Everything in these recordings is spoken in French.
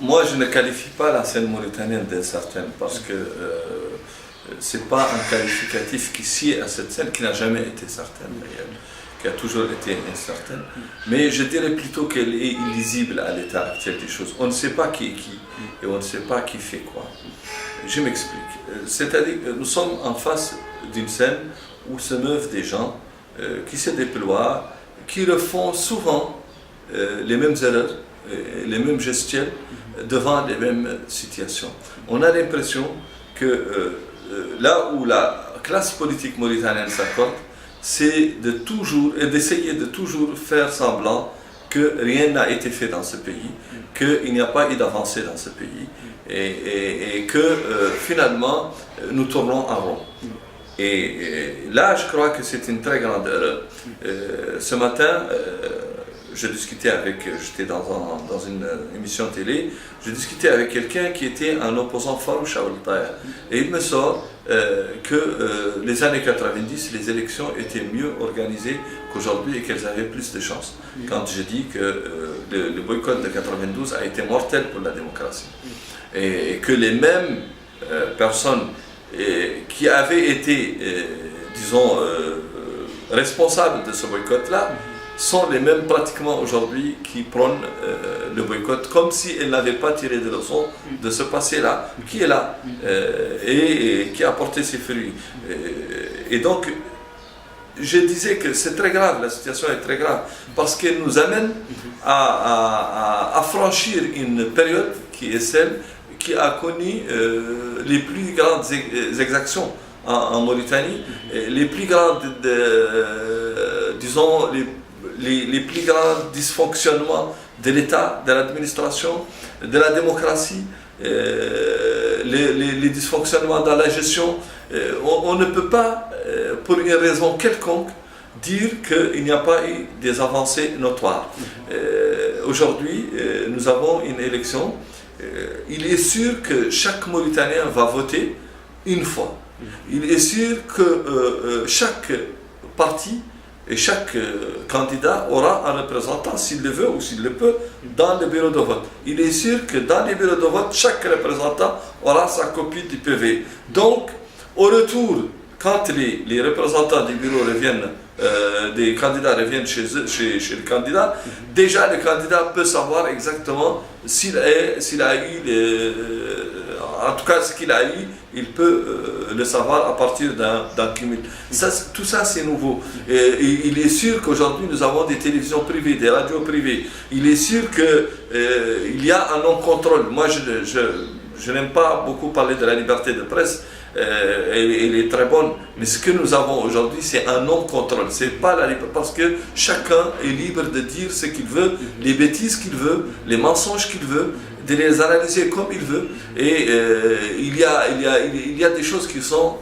Moi, je ne qualifie pas la scène mauritanienne d'incertaine parce que ce n'est pas un qualificatif qui sied à cette scène qui n'a jamais été certaine d'ailleurs, qui a toujours été incertaine. Mais je dirais plutôt qu'elle est illisible à l'état actuel des choses. On ne sait pas qui est qui et on ne sait pas qui fait quoi. Je m'explique. C'est-à-dire que nous sommes en face d'une scène où se meuvent des gens qui se déploient, qui refont souvent les mêmes erreurs, les mêmes gestuels devant les mêmes situations. On a l'impression que là où la classe politique mauritanienne s'accorde, c'est de toujours et d'essayer de toujours faire semblant que rien n'a été fait dans ce pays, qu'il n'y a pas eu d'avancée dans ce pays et que finalement nous tournons en rond. Et là, je crois que c'est une très grande erreur. Ce matin, je discutais j'étais dans une émission télé, je discutais avec quelqu'un qui était un opposant farouche à Ould-Taya. Et il me sort que les années 90, les élections étaient mieux organisées qu'aujourd'hui et qu'elles avaient plus de chances. Quand je dis que le boycott de 92 a été mortel pour la démocratie. Et que les mêmes personnes qui avaient été, disons, responsables de ce boycott-là, sont les mêmes pratiquement aujourd'hui qui prônent le boycott comme si elles n'avaient pas tiré de leçons de ce passé-là, qui est là et qui a porté ses fruits. Et donc, je disais que c'est très grave, la situation est très grave, parce qu'elle nous amène à franchir une période qui est celle qui a connu les plus grandes exactions en Mauritanie, les plus grandes, disons, les plus grands dysfonctionnements de l'État, de l'administration, de la démocratie, les dysfonctionnements dans la gestion. On ne peut pas, pour une raison quelconque, dire qu'il n'y a pas eu des avancées notoires. Aujourd'hui, nous avons une élection. Il est sûr que chaque Mauritanien va voter une fois. Il est sûr que chaque parti et chaque candidat aura un représentant, s'il le veut ou s'il le peut, dans le bureau de vote. Il est sûr que dans les bureaux de vote, chaque représentant aura sa copie du PV. Donc, au retour, quand les représentants du bureau reviennent, des candidats reviennent chez le candidat, déjà le candidat peut savoir exactement s'il a eu, en tout cas ce qu'il a eu, il peut le savoir à partir d'un cumul. Tout ça c'est nouveau. Et il est sûr qu'aujourd'hui nous avons des télévisions privées, des radios privées. Il est sûr qu'il y a un non-contrôle. Moi je n'aime pas beaucoup parler de la liberté de presse. Elle est très bonne, mais ce que nous avons aujourd'hui, c'est un non-contrôle. C'est pas la liberté, parce que chacun est libre de dire ce qu'il veut, les bêtises qu'il veut, les mensonges qu'il veut, de les analyser comme il veut. Et il y a des choses qui sont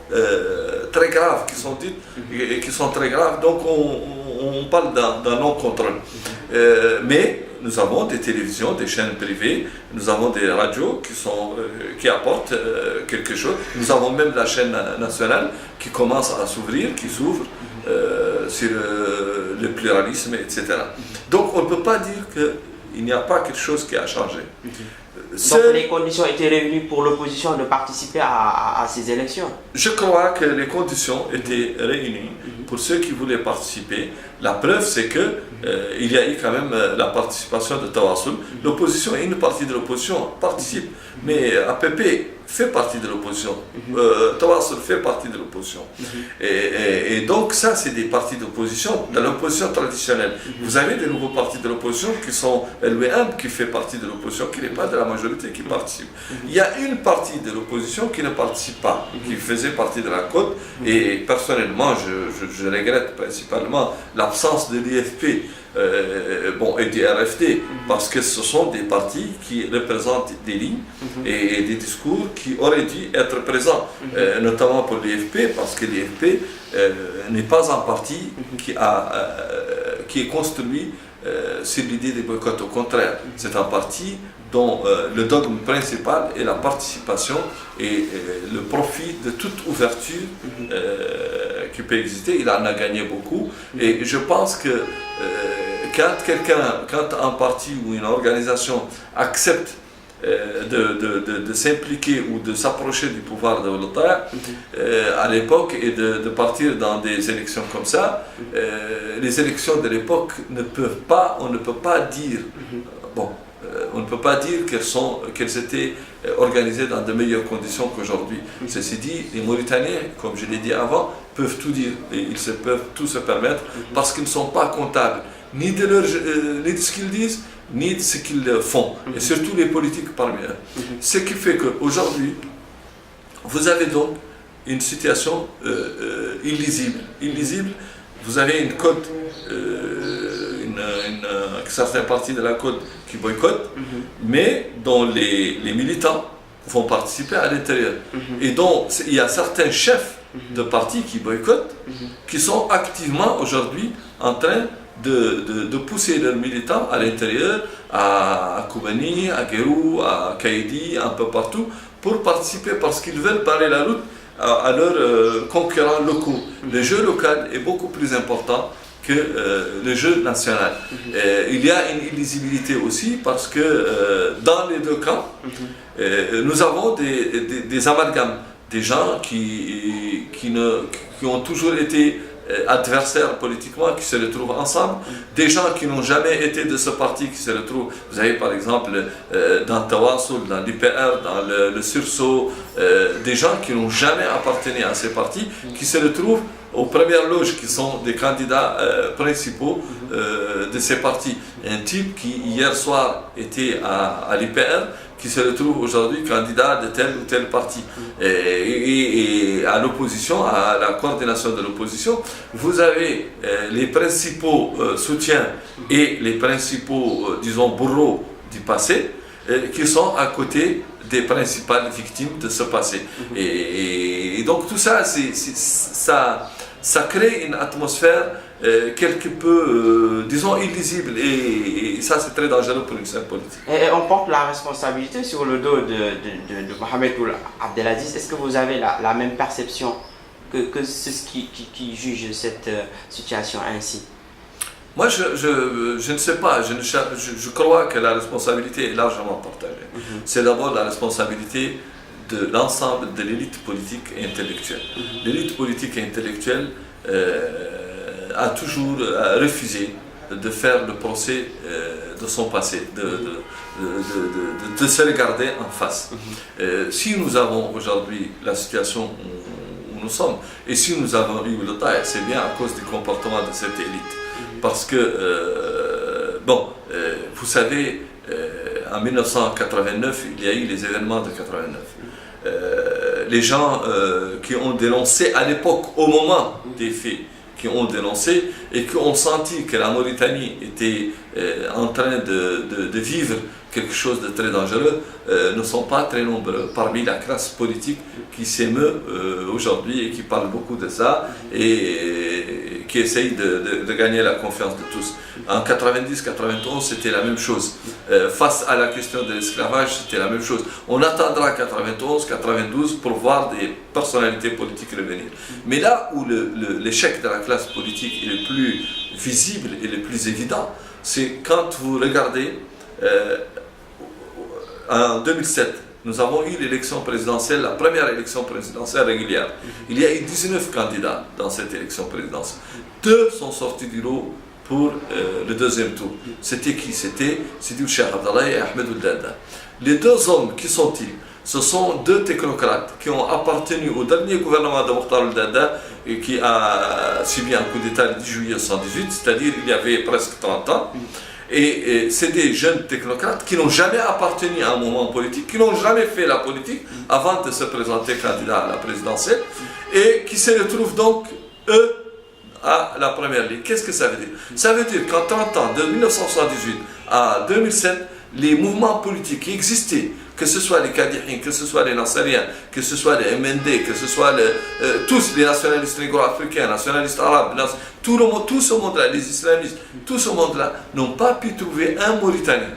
très graves, qui sont dites et qui sont très graves. Donc on parle d'un non-contrôle. Mais nous avons des télévisions, des chaînes privées, nous avons des radios qui apportent quelque chose. Nous avons même la chaîne nationale qui commence à s'ouvrir, qui s'ouvre sur le pluralisme, etc. Donc on ne peut pas dire qu'il n'y a pas quelque chose qui a changé. Donc les conditions étaient réunies pour l'opposition de participer à ces élections? Je crois que les conditions étaient réunies pour ceux qui voulaient participer. La preuve, c'est qu'il y a eu quand même la participation de Tawassoul. L'opposition et une partie de l'opposition participe, mais APP fait partie de l'opposition. Tawassoul fait partie de l'opposition. Et donc ça, c'est des partis d'opposition, de l'opposition traditionnelle. Vous avez des nouveaux partis de l'opposition qui sont l'UEM qui fait partie de l'opposition, qui n'est pas de la majorité, qui participe. Il y a une partie de l'opposition qui ne participe pas, qui faisait partie de la côte. Et personnellement, je regrette principalement l'absence de l'IFP et du RFD, parce que ce sont des partis qui représentent des lignes et des discours qui auraient dû être présents, notamment pour l'IFP, parce que l'IFP n'est pas un parti qui est construit sur l'idée des boycotts. Au contraire, c'est un parti dont le dogme principal est la participation et le profit de toute ouverture qui peut exister. Il en a gagné beaucoup et je pense quand un parti ou une organisation accepte de s'impliquer ou de s'approcher du pouvoir de l'État à l'époque et de partir dans des élections comme ça, les élections de l'époque on ne peut pas dire, on ne peut pas dire qu'elles étaient organisées dans de meilleures conditions qu'aujourd'hui. Ceci dit, les Mauritaniens, comme je l'ai dit avant, peuvent tout dire et peuvent tout se permettre parce qu'ils ne sont pas comptables ni de ce qu'ils disent, ni de ce qu'ils font, et surtout les politiques parmi eux. Ce qui fait qu'aujourd'hui, vous avez donc une situation illisible. Vous avez une côte, une certaine partie de la côte qui boycotte, mais dont les militants vont participer à l'intérieur. Et donc, il y a certains chefs de partis qui boycottent, qui sont activement aujourd'hui en train de pousser leurs militants à l'intérieur, à Koubani, à Guérou, à Kaïdi, un peu partout, pour participer parce qu'ils veulent barrer la route à leurs concurrents locaux. Le jeu local est beaucoup plus important que le jeu national. Il y a une illisibilité aussi parce que dans les deux camps, nous avons des amalgames, des gens qui ont toujours été adversaires politiquement, qui se retrouvent ensemble, des gens qui n'ont jamais été de ce parti qui se retrouvent, vous avez par exemple dans Tawassul, dans l'IPR, dans le Sursaut, des gens qui n'ont jamais appartenu à ces partis, qui se retrouvent aux premières loges, qui sont des candidats principaux de ces partis. Un type qui hier soir était à l'IPR, qui se retrouve aujourd'hui candidat de tel ou tel parti. Et à l'opposition, à la coordination de l'opposition, vous avez les principaux soutiens et les principaux, disons, bourreaux du passé, qui sont à côté des principales victimes de ce passé. Et donc tout ça, ça crée une atmosphère quelque peu, disons, illisible, et ça c'est très dangereux pour une scène politique. Et on porte la responsabilité sur le dos de Mohamed Ould Abdelaziz. Est-ce que vous avez la même perception que ceux qui jugent cette situation ainsi? Moi je ne sais pas, je crois que la responsabilité est largement partagée. C'est d'abord la responsabilité de l'ensemble de l'élite politique et intellectuelle. L'élite politique et intellectuelle a toujours refusé de faire le procès de son passé, de se regarder en face. Si nous avons aujourd'hui la situation où nous sommes, et si nous avons eu le temps, c'est bien à cause du comportement de cette élite. Parce que, vous savez, en 1989, il y a eu les événements de 89. Les gens qui ont dénoncé à l'époque, au moment des faits, qui ont dénoncé et qui ont senti que la Mauritanie était en train de vivre quelque chose de très dangereux, ne sont pas très nombreux parmi la classe politique qui s'émeut aujourd'hui et qui parle beaucoup de ça et qui essaye de gagner la confiance de tous. En 90-91, c'était la même chose. Face à la question de l'esclavage, c'était la même chose. On attendra 91-92 pour voir des personnalités politiques revenir. Mais là où l'échec de la classe politique est le plus visible et le plus évident, c'est quand vous regardez en 2007, nous avons eu l'élection présidentielle, la première élection présidentielle régulière. Il y a eu 19 candidats dans cette élection présidentielle. 2 sont sortis du lot pour le deuxième tour. C'était qui? C'était Sidi Cheikh Abdallah et Ahmed Ould Daddah. Les 2 hommes, qui sont-ils? Ce sont 2 technocrates qui ont appartenu au dernier gouvernement de Mokhtar Ould Daddah et qui a subi un coup d'État le 10 juillet 1978, c'est-à-dire il y avait presque 30 ans. Et c'est des jeunes technocrates qui n'ont jamais appartenu à un mouvement politique, qui n'ont jamais fait la politique avant de se présenter candidat à la présidentielle et qui se retrouvent donc, eux, à la première ligne. Qu'est-ce que ça veut dire? Ça veut dire qu'en 30 ans, de 1978 à 2007, les mouvements politiques qui existaient, que ce soit les Kadihines, que ce soit les Nassariens, que ce soit les MND, que ce soit tous les nationalistes négro-africains, nationalistes arabes, tout ce monde-là, les islamistes, tout ce monde-là n'ont pas pu trouver un Mauritanien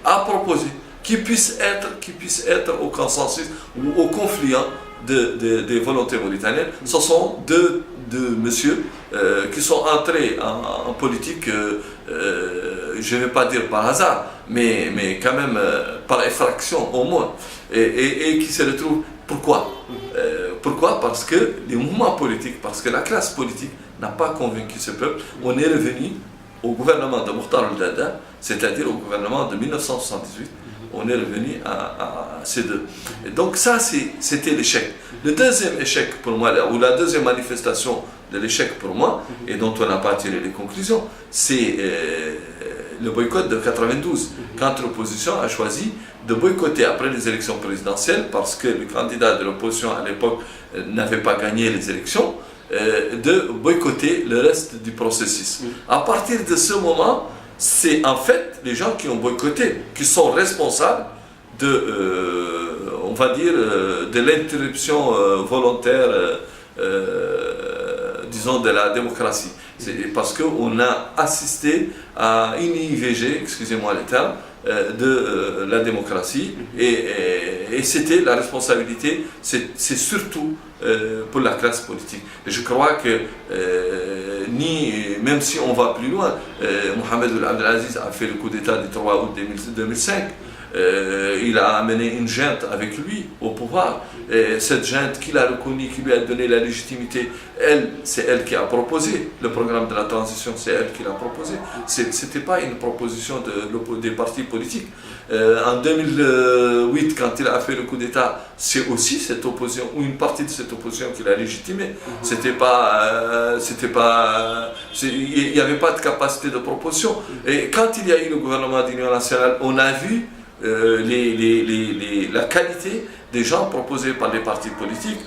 à proposer qui puisse être au consensus ou au confluent des volontés mauritaniennes. Ce sont deux messieurs qui sont entrés en politique je ne vais pas dire par hasard, mais quand même par effraction au moins, et qui se retrouvent. Pourquoi? Pourquoi? Parce que les mouvements politiques, parce que la classe politique n'a pas convaincu ce peuple. On est revenu au gouvernement de Mokhtar al-Dada, c'est-à-dire au gouvernement de 1978. On est revenu à ces deux. Et donc ça, c'était l'échec. Le deuxième échec pour moi, ou la deuxième manifestation de l'échec pour moi, et dont on n'a pas tiré les conclusions, c'est le boycott de 92, quand l'opposition a choisi de boycotter après les élections présidentielles, parce que le candidat de l'opposition à l'époque n'avait pas gagné les élections, de boycotter le reste du processus. À partir de ce moment, c'est en fait les gens qui ont boycotté, qui sont responsables de, on va dire, de l'interruption volontaire, disons, de la démocratie. C'est parce qu'on a assisté à une IVG, excusez-moi le terme, de la démocratie, et c'était la responsabilité, c'est surtout pour la classe politique. Et je crois que même si on va plus loin, Mohamed Abdelaziz a fait le coup d'État du 3 août 2005. Il a amené une junte avec lui au pouvoir. Et cette junte qu'il a reconnue, qui lui a donné la légitimité, c'est elle qui a proposé le programme de la transition, c'est elle qui l'a proposé. Ce n'était pas une proposition des partis politiques. En 2008, quand il a fait le coup d'État, c'est aussi cette opposition, ou une partie de cette opposition qui l'a légitimé. Il n'y avait pas de capacité de proposition. Et quand il y a eu le gouvernement d'union nationale, on a vu la qualité des gens proposés par les partis politiques.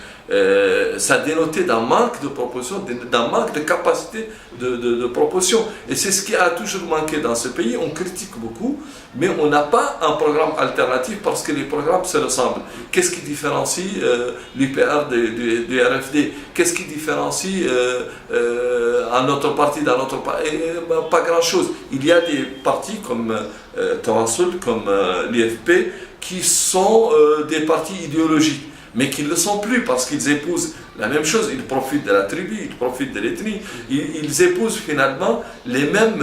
Ça dénotait d'un manque de proposition, d'un manque de capacité de proposition. Et c'est ce qui a toujours manqué dans ce pays. On critique beaucoup, mais on n'a pas un programme alternatif parce que les programmes se ressemblent. Qu'est-ce qui différencie l'UPR du RFD? Qu'est-ce qui différencie un autre parti d'un autre parti? Pas grand-chose. Il y a des partis comme Tawassul, comme l'IFP, qui sont des partis idéologiques, mais qui ne le sont plus parce qu'ils épousent la même chose, ils profitent de la tribu, ils profitent de l'ethnie, ils épousent finalement les mêmes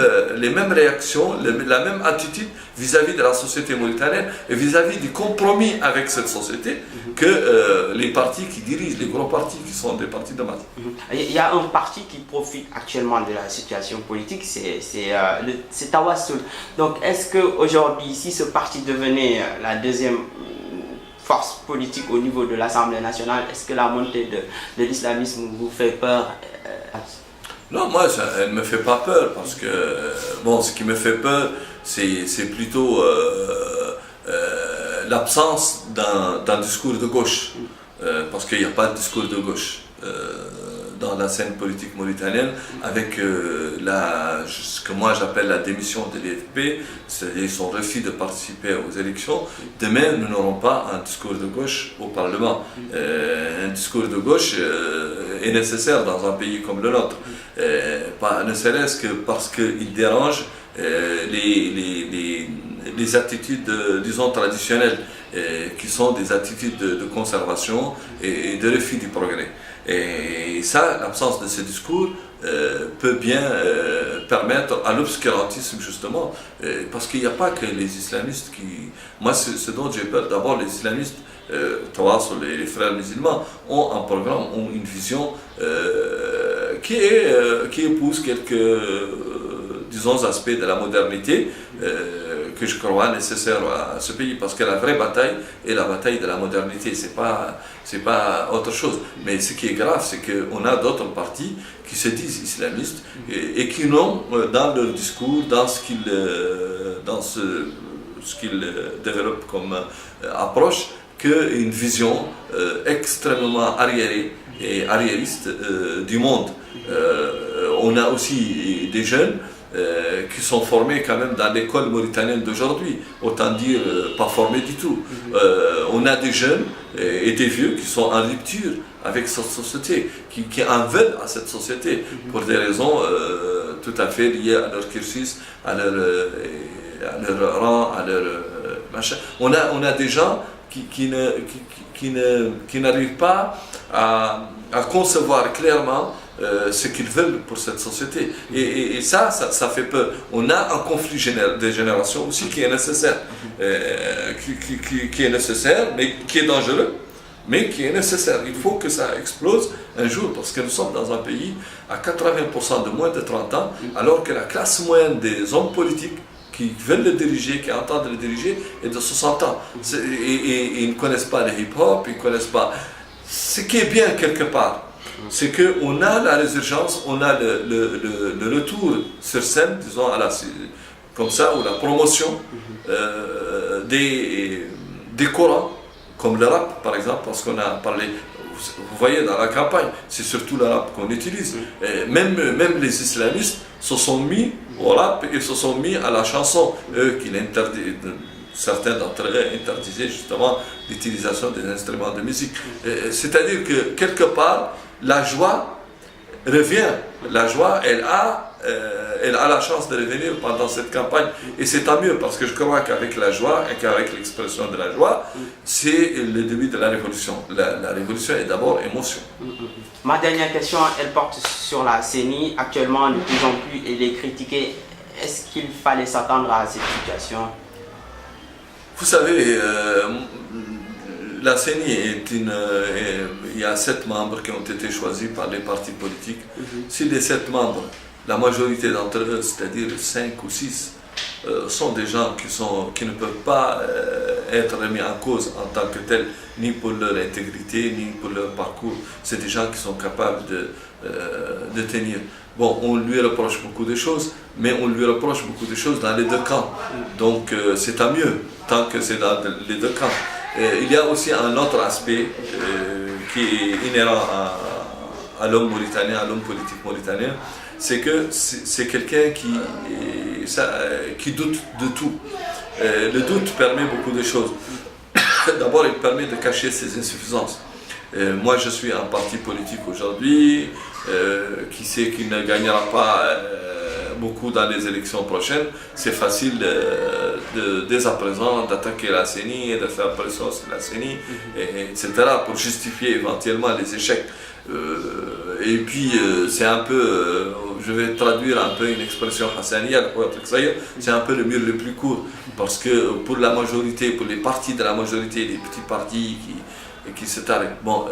réactions, la même attitude vis-à-vis de la société mauritanienne et vis-à-vis du compromis avec cette société que les partis qui dirigent, les gros partis qui sont des partis de masse. Il y a un parti qui profite actuellement de la situation politique, c'est Tawassul. Donc est-ce qu'aujourd'hui, si ce parti devenait la deuxième force politique au niveau de l'Assemblée nationale, est-ce que la montée de l'islamisme vous fait peur? Non, moi, elle ne me fait pas peur, parce que, bon, ce qui me fait peur, c'est plutôt l'absence d'un discours de gauche, parce qu'il n'y a pas de discours de gauche dans la scène politique mauritanienne, avec ce que moi j'appelle la démission de l'IFP, c'est-à-dire son refus de participer aux élections. Demain, nous n'aurons pas un discours de gauche au Parlement. Un discours de gauche est nécessaire dans un pays comme le nôtre, ne serait-ce que parce qu'il dérange les attitudes, disons, traditionnelles, qui sont des attitudes de conservation et de refus du progrès. Et ça, l'absence de ce discours peut bien permettre à l'obscurantisme, justement, parce qu'il n'y a pas que les islamistes qui... Moi, ce dont j'ai peur, d'abord, les islamistes, Tawassul et les frères musulmans, ont un programme, ont une vision qui épouse quelques, disons, aspects de la modernité que je crois nécessaire à ce pays, parce que la vraie bataille est la bataille de la modernité, c'est pas autre chose. Mais ce qui est grave, c'est qu'on a d'autres partis qui se disent islamistes et qui n'ont dans leur discours, dans ce qu'ils développent comme approche, qu'une vision extrêmement arriérée et arriériste du monde. On a aussi des jeunes qui sont formés quand même dans l'école mauritanienne d'aujourd'hui, autant dire pas formés du tout. On a des jeunes et des vieux qui sont en rupture avec cette société, qui en veulent à cette société pour des raisons tout à fait liées à leur cursus, à leur rang, à leur machin. On a des gens qui n'arrivent pas à concevoir clairement ce qu'ils veulent pour cette société. Et ça fait peur. On a un conflit des générations aussi qui est nécessaire, qui est nécessaire, mais qui est dangereux, mais qui est nécessaire. Il faut que ça explose un jour, parce que nous sommes dans un pays à 80% de moins de 30 ans, alors que la classe moyenne des hommes politiques qui veulent le diriger, qui entendent le diriger, est de 60 ans. Et ils ne connaissent pas le hip-hop, ils ne connaissent pas... Ce qui est bien quelque part, c'est qu'on a la résurgence, on a le retour sur scène, disons, comme ça, ou la promotion des Corans, comme le rap par exemple, parce qu'on a parlé, vous voyez dans la campagne, c'est surtout le rap qu'on utilise. Même les islamistes se sont mis au rap, ils se sont mis à la chanson, eux qui l'interdisent. Certains d'entre eux interdisaient justement l'utilisation des instruments de musique. C'est-à-dire que quelque part, la joie revient. La joie, elle a la chance de revenir pendant cette campagne. Et c'est tant mieux, parce que je crois qu'avec la joie et qu'avec l'expression de la joie, c'est le début de la révolution. La révolution est d'abord émotion. Ma dernière question, elle porte sur la CENI. Actuellement, de plus en plus, elle est critiquée. Est-ce qu'il fallait s'attendre à cette situation? Vous savez, la CENI il y a 7 membres qui ont été choisis par les partis politiques. Si les 7 membres, la majorité d'entre eux, c'est-à-dire 5 ou 6, sont des gens qui ne peuvent pas être remis en cause en tant que tels, ni pour leur intégrité, ni pour leur parcours. C'est des gens qui sont capables de tenir. Bon, on lui reproche beaucoup de choses, mais on lui reproche beaucoup de choses dans les deux camps. Donc c'est tant mieux, tant que c'est dans les deux camps. Il y a aussi un autre aspect qui est inhérent à l'homme mauritanien, à l'homme politique mauritanien, c'est que c'est quelqu'un qui doute de tout. Le doute permet beaucoup de choses. D'abord, il permet de cacher ses insuffisances. Moi, je suis un parti politique aujourd'hui, qui sait qu'il ne gagnera pas beaucoup dans les élections prochaines. C'est facile dès à présent d'attaquer la CENI et de faire pression sur la CENI, etc., pour justifier éventuellement les échecs. Et puis, c'est un peu, je vais traduire un peu une expression hassaniya, c'est un peu le mur le plus court, parce que pour la majorité, pour les partis de la majorité, les petits partis qui se tarent, bon,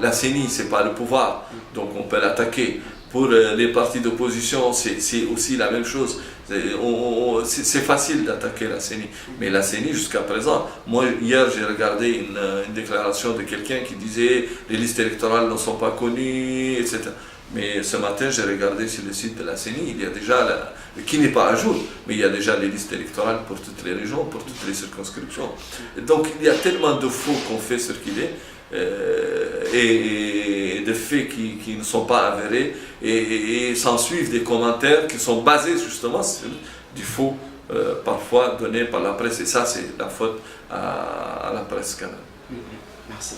la CENI, c'est pas le pouvoir, donc on peut l'attaquer. Pour les partis d'opposition, c'est aussi la même chose. C'est facile d'attaquer la CENI. Mais la CENI, jusqu'à présent, moi, hier, j'ai regardé une déclaration de quelqu'un qui disait « les listes électorales ne sont pas connues, etc. » Mais ce matin, j'ai regardé sur le site de la CENI, il y a déjà, qui n'est pas à jour, mais il y a déjà les listes électorales pour toutes les régions, pour toutes les circonscriptions. Et donc, il y a tellement de faux qu'on fait circuler, et de faits qui ne sont pas avérés, et s'en suivent des commentaires qui sont basés justement sur du faux, parfois donné par la presse, et ça c'est la faute à la presse quand même. Merci.